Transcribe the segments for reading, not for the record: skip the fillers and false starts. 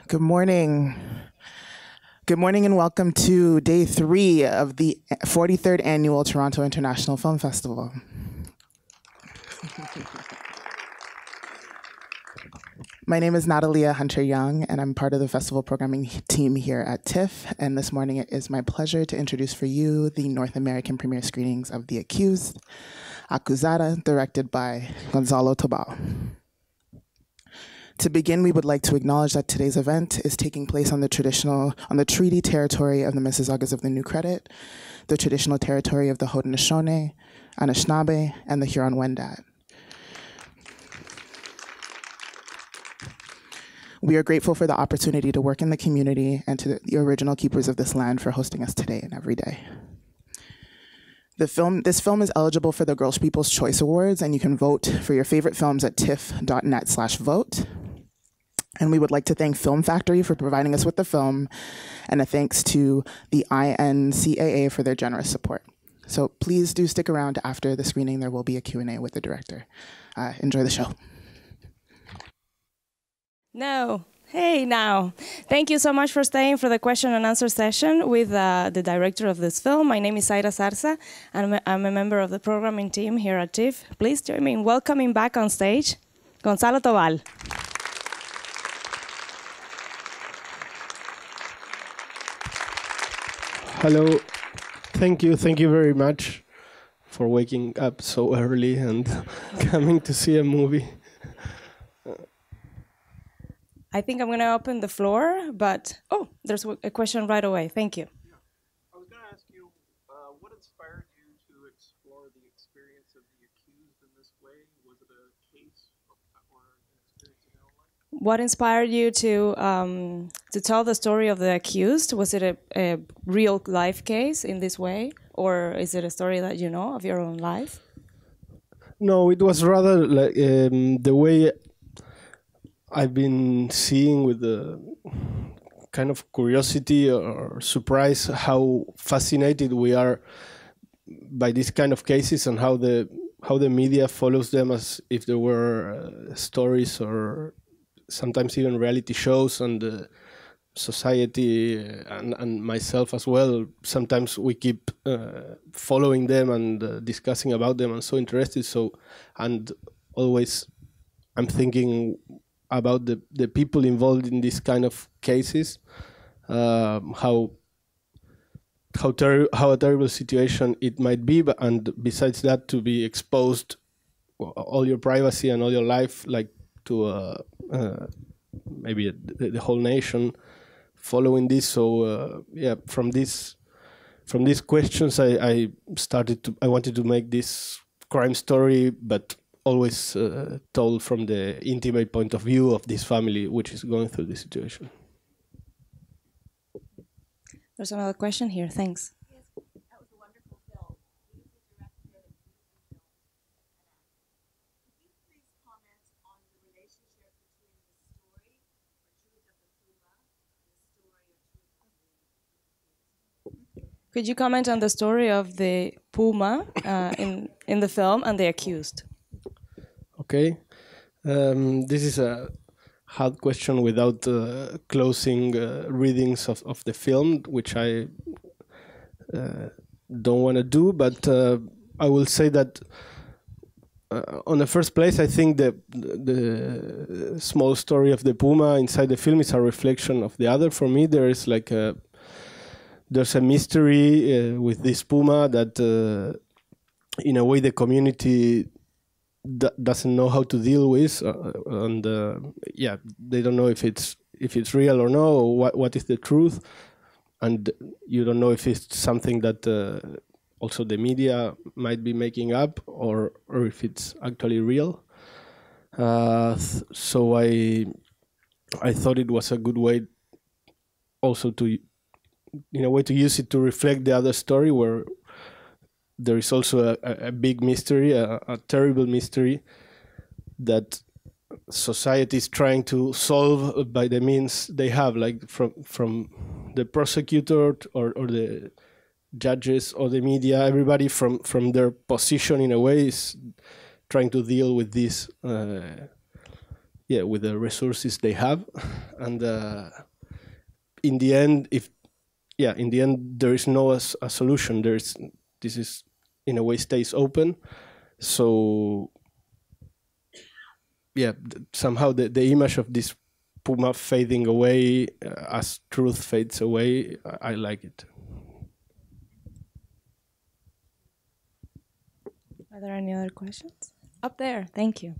Good morning. Good morning and welcome to day 3 of the 43rd Annual Toronto International Film Festival. My name is Natalia Hunter-Young, and I'm part of the festival programming team here at TIFF. And this morning it is my pleasure to introduce for you the North American premiere screenings of The Accused, Acusada, directed by Gonzalo Tobal. To begin, we would like to acknowledge that today's event is taking place on the treaty territory of the Mississaugas of the New Credit, the traditional territory of the Haudenosaunee, Anishinaabe, and the Huron-Wendat. We are grateful for the opportunity to work in the community and to the original keepers of this land for hosting us today and every day. This film is eligible for the Girls People's Choice Awards, and you can vote for your favorite films at tiff.net/vote. And we would like to thank Film Factory for providing us with the film, and a thanks to the INCAA for their generous support. So please do stick around after the screening. There will be a Q&A with the director. Enjoy the show. No. Hey, now. Thank you so much for staying for the question and answer session with the director of this film. My name is Cyrus Arzo, and I'm a member of the programming team here at TIFF. Please join me in welcoming back on stage Gonzalo Tobal. Hello. Thank you very much for waking up so early and coming to see a movie. I think I'm going to open the floor, but there's a question right away. Thank you. Yeah. I was going to ask you, what inspired you to explore the experience of the accused in this way? Was it a case or an experience in your own life? What inspired you to tell the story of the accused? Was it a real life case in this way, or is it a story that you know of your own life? No, it was rather like the way I've been seeing with the kind of curiosity or surprise how fascinated we are by these kind of cases and how the media follows them as if there were stories or sometimes even reality shows, and the society and myself as well. Sometimes we keep following them and discussing about them and so interested. And always I'm thinking about the people involved in these kind of cases, how a terrible situation it might be, and besides that, to be exposed all your privacy and all your life, like to maybe the whole nation following this. So from these questions, I wanted to make this crime story, but always told from the intimate point of view of this family, which is going through this situation. There's another question here. Thanks. Yes, that was a wonderful film. Beautifully directed and beautiful film. Could you please comment on the relationship between the story or truth of the Puma and the story or truth of the accused? Could you comment on the story of the Puma in the film and the accused? Okay, this is a hard question without closing readings of the film, which I don't want to do, but I will say that on the first place, I think the small story of the Puma inside the film is a reflection of the other. For me, there is there's a mystery with this Puma that in a way the community doesn't know how to deal with, and they don't know if it's real or no, or what is the truth, and you don't know if it's something that also the media might be making up, or if it's actually real. So I thought it was a good way also to, in a way, to use it to reflect the other story, where there is also a big mystery, a terrible mystery that society is trying to solve by the means they have, like from the prosecutor or the judges or the media. Everybody from their position in a way is trying to deal with this yeah, with the resources they have, and in the end, in the end there is no a solution. This is in a way stays open. So yeah, somehow the image of this puma fading away as truth fades away, I like it. Are there any other questions? Up there, thank you.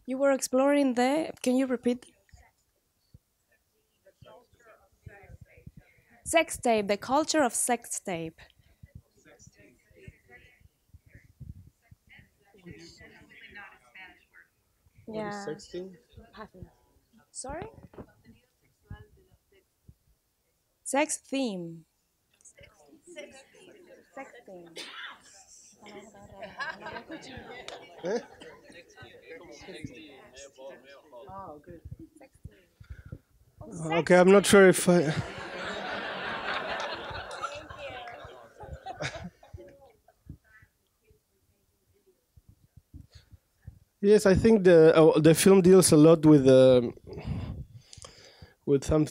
You were exploring the, can you repeat? Sex tape, the culture of sex tape. Yeah. Sexting? Sorry? Sex theme. Sex theme. Okay, I'm not sure if I... Yes, I think the film deals a lot with some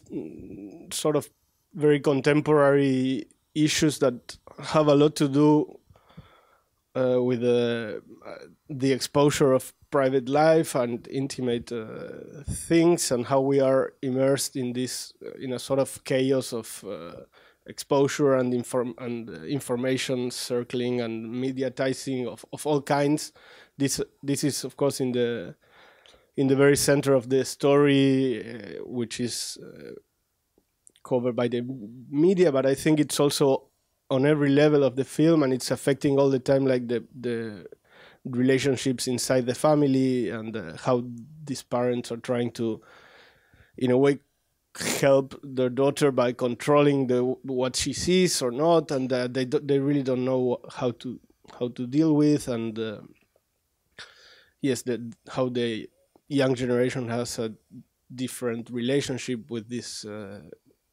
sort of very contemporary issues that have a lot to do with the exposure of private life and intimate things, and how we are immersed in this in a sort of chaos of exposure and information circling and mediatizing of all kinds. This is of course in the very center of the story, which is covered by the media, but I think it's also on every level of the film, and it's affecting all the time, like the relationships inside the family, and how these parents are trying to, in a way, help their daughter by controlling what she sees or not, and they really don't know how to deal with, and yes, how the young generation has a different relationship with these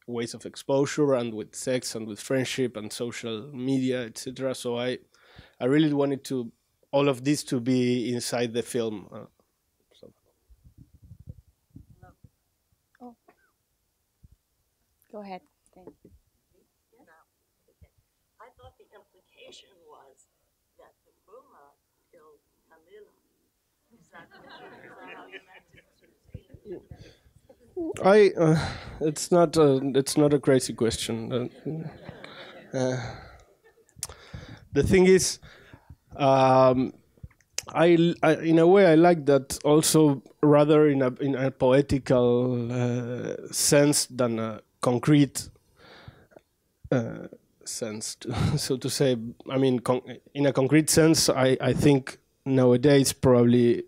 ways of exposure, and with sex, and with friendship, and social media, etc. So I really wanted all of this to be inside the film. Oh. Go ahead. Thank you. I thought the implication was that the puma killed Camila. Is that how you meant it? It's not a crazy question. The thing is, I in a way I like that also, rather in a poetical sense than a concrete sense, so to say. I mean, in a concrete sense, I think nowadays probably,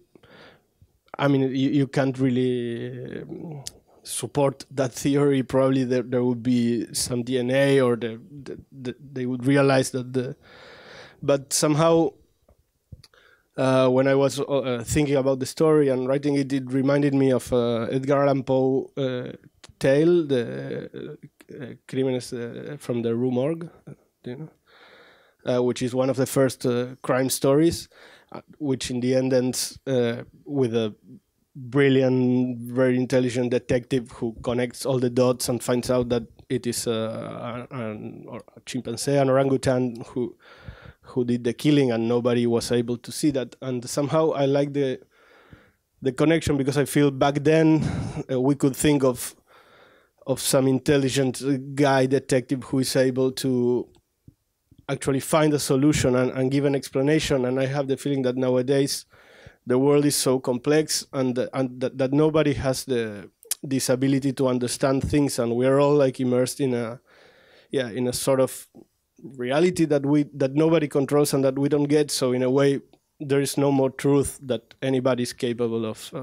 I mean, you can't really support that theory. Probably there would be some DNA, or they would realize that but somehow when I was thinking about the story and writing it, it reminded me of Edgar Allan Poe tale, the Crímenes from the Rue Morgue, you know, which is one of the first crime stories, which in the end ends with a brilliant, very intelligent detective who connects all the dots and finds out that it is a chimpanzee, an orangutan who did the killing, and nobody was able to see that. And somehow I like the connection, because I feel back then we could think of some intelligent guy detective who is able to actually find a solution and give an explanation. And I have the feeling that nowadays the world is so complex, and that nobody has this ability to understand things, and we're all like immersed in a sort of reality that nobody controls and that we don't get. So in a way, there is no more truth that anybody is capable of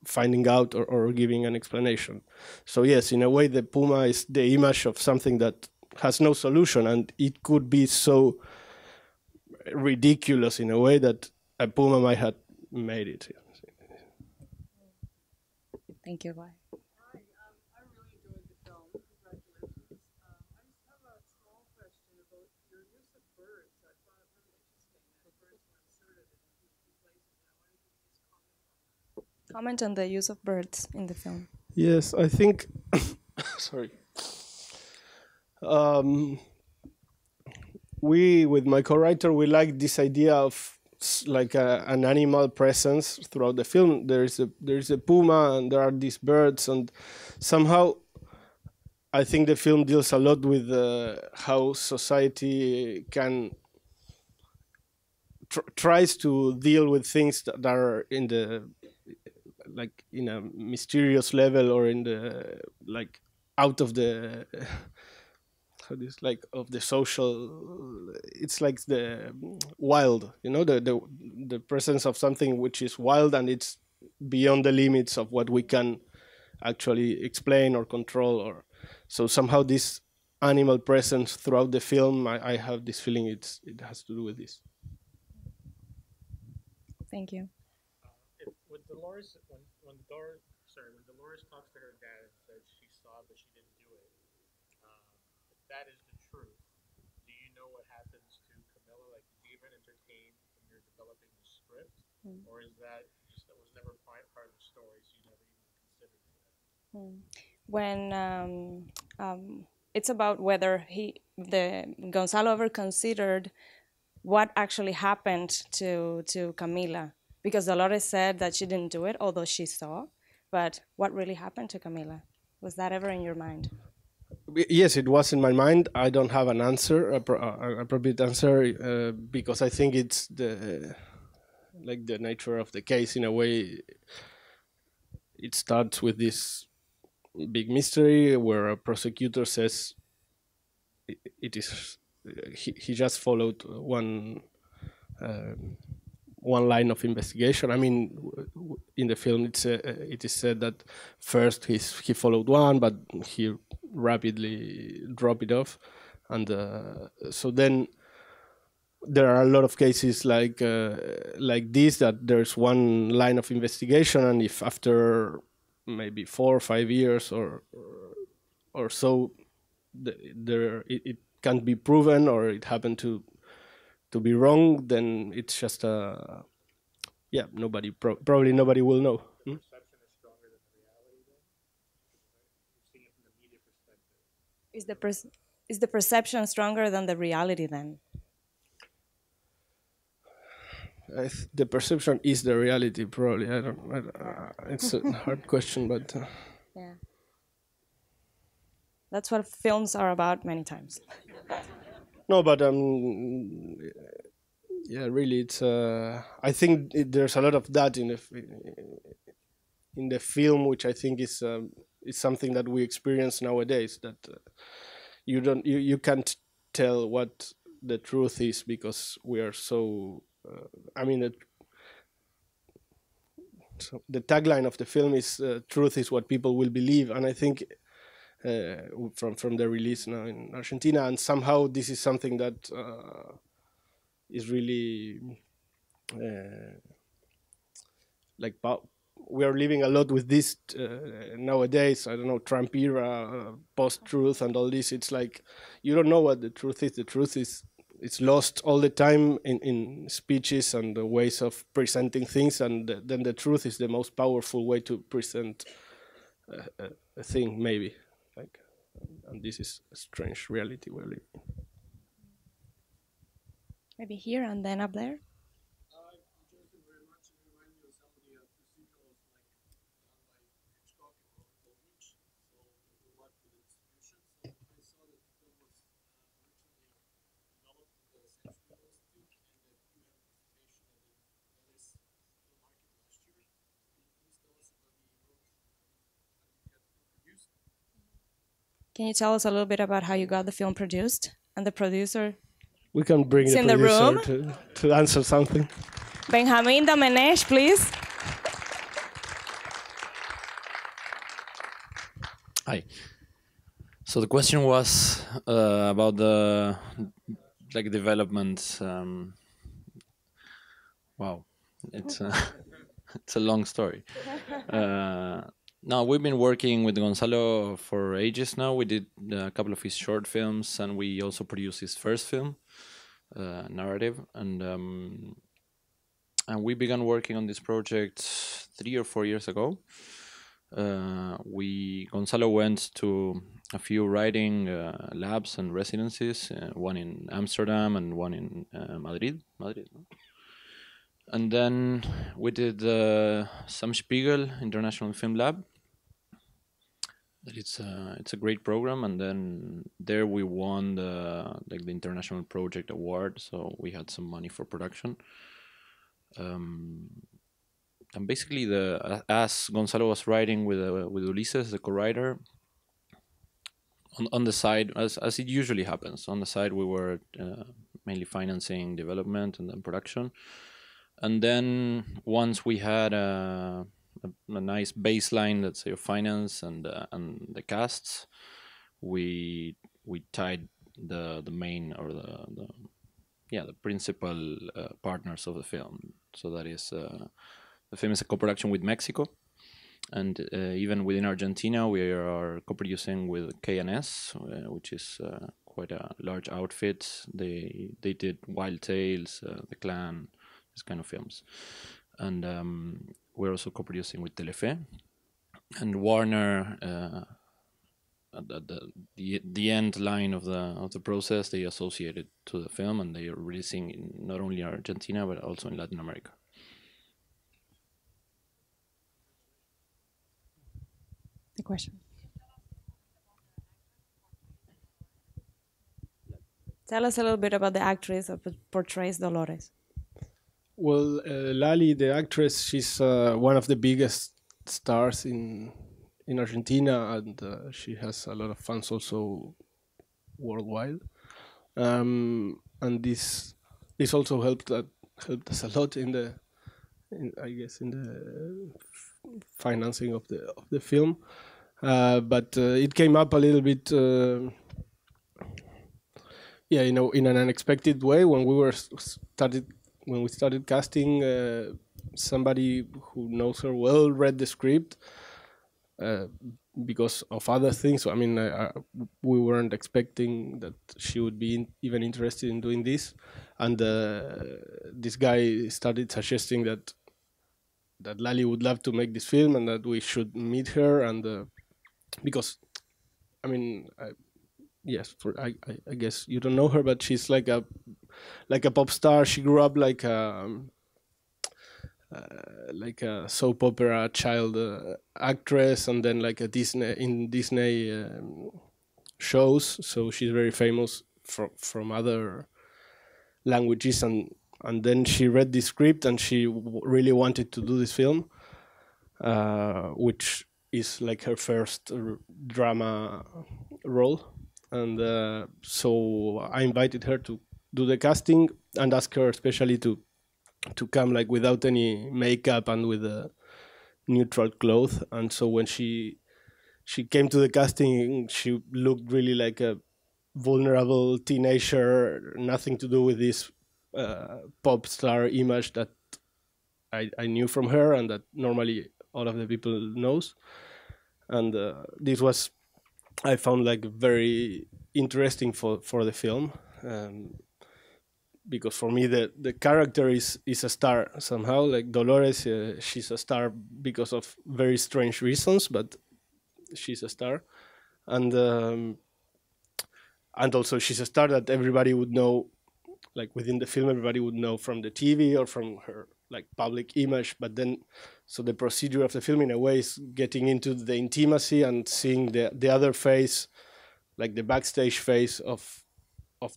finding out or giving an explanation. So yes, in a way, the puma is the image of something that has no solution, and it could be so ridiculous in a way that a puma might have made it. Thank you. Bye. Hi, I really enjoyed the film. Congratulations. I just have a small question about your use of birds. I found it really interesting that birds were inserted in key places, and I wonder if you could just comment on that. Comment on the use of birds in the film. Yes, I think. Sorry. We, with my co-writer, we like this idea of like an animal presence throughout the film. There is a puma, and there are these birds, and somehow I think the film deals a lot with how society can tries to deal with things that are in the like in a mysterious level, or in the like out of the how this like of the social. It's like the wild, you know, the presence of something which is wild, and it's beyond the limits of what we can actually explain or control. Or so somehow this animal presence throughout the film, I have this feeling it has to do with this. Thank you. When Dolores, when Dolores talks to her dad and says she saw but she didn't do it, if that is the truth, do you know what happens to Camilla? Like, did you even entertain when you're developing the script, or is that just that was never part of the story, so you never even considered it? When it's about whether Gonzalo ever considered what actually happened to Camila, because Dolores said that she didn't do it, although she saw. But what really happened to Camila? Was that ever in your mind? Yes, it was in my mind. I don't have an answer, appropriate answer, because I think it's the nature of the case. In a way, it starts with this big mystery where a prosecutor says it is he just followed one line of investigation. I mean, in the film, it is said that first he followed one, but he rapidly dropped it off, and so then there are a lot of cases like this, that there's one line of investigation, and if after maybe 4 or 5 years or so, it can't be proven, or it happened to be wrong, then it's just probably nobody will know. Perception is stronger than the reality, then? You've seen it from the media perspective. Is the perception stronger than the reality then? The perception is the reality, probably. I don't it's a hard question, but Yeah. That's what films are about many times. no, but yeah, really, it's. I think there's a lot of that in the film, which I think is something that we experience nowadays. That you can't tell what the truth is, because we are so. I mean, so the tagline of the film is "Truth is what people will believe," and I think from the release now in Argentina, and somehow this is something that is really we are living a lot with this nowadays. I don't know, Trump era, post-truth, and all this. It's like you don't know what the truth is. The truth is it's lost all the time in speeches and the ways of presenting things, and then the truth is the most powerful way to present a thing, maybe. And this is a strange reality we're living in. Maybe here and then up there. I enjoyed it very much. It reminded me of some of the procedurals done by Hitchcock and Goldrich. So we worked with the distribution. So I saw that the film was originally developed at the Central Institute, and that you had a presentation at the Venice Film Market last year. Can you please tell us about the road, how you got the film produced? Can you tell us a little bit about how you got the film produced and the producer? We can bring the in the room. producer to answer something. Benjamin Domenech, please. Hi. So the question was about the development. Wow, it's it's a long story. No, we've been working with Gonzalo for ages now. We did a couple of his short films, and we also produced his first film, narrative, and we began working on this project 3 or 4 years ago. Gonzalo went to a few writing labs and residencies, one in Amsterdam and one in Madrid. No? And then we did Sam Spiegel International Film Lab. It's a great program, and then there we won the International Project Award, so we had some money for production. And basically, as Gonzalo was writing with Ulises, the co-writer, on the side, as it usually happens, on the side we were mainly financing development and then production. And then once we had a nice baseline, let's say, of finance and the casts, we tied the main or the principal partners of the film. So that is the film is a co-production with Mexico, and even within Argentina we are co-producing with KNS, which is quite a large outfit. They did Wild Tales, The Clan, these kind of films, and we're also co-producing with Telefe, and Warner. At the end line of the process, they associated to the film, and they are releasing not only in Argentina but also in Latin America. The question. Tell us a little bit about the actress that portrays Dolores. Well, Lali, the actress, she's one of the biggest stars in Argentina, and she has a lot of fans also worldwide. And this also helped us a lot in the financing of the film. But it came up a little bit, in an unexpected way when we started casting. Somebody who knows her well read the script because of other things. I mean, we weren't expecting that she would be even interested in doing this, and this guy started suggesting that Lali would love to make this film and that we should meet her, and because, I mean, I guess you don't know her, but she's like a pop star. She grew up like a soap opera child actress, and then like Disney shows. So she's very famous from other languages, and then she read the script and she really wanted to do this film, which is like her first drama role. And so I invited her to do the casting and asked her especially to come like without any makeup and with a neutral clothes. And so when she came to the casting, she looked really like a vulnerable teenager, nothing to do with this pop star image that I knew from her and that normally all of the people knows. And this was, I found, like very interesting for the film, because for me the character is a star somehow. Like Dolores, she's a star because of very strange reasons, but she's a star, and also she's a star that everybody would know, like within the film, everybody would know from the TV or from her like public image. But then, so the procedure of the film in a way is getting into the intimacy and seeing the other face, like the backstage face of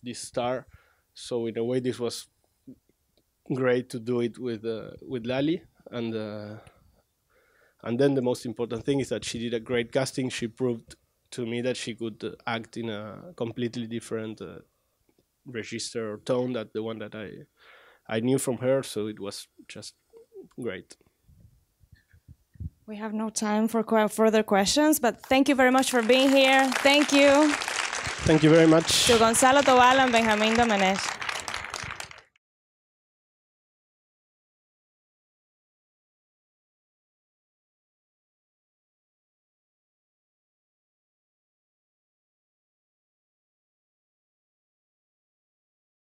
this star. So in a way, this was great to do it with Lali, and then the most important thing is that she did a great casting. She proved to me that she could act in a completely different register or tone than the one that I knew from her. So it was just great. We have no time for further questions, but thank you very much for being here. Thank you. Thank you very much. To Gonzalo Tobal and Benjamín Domenech.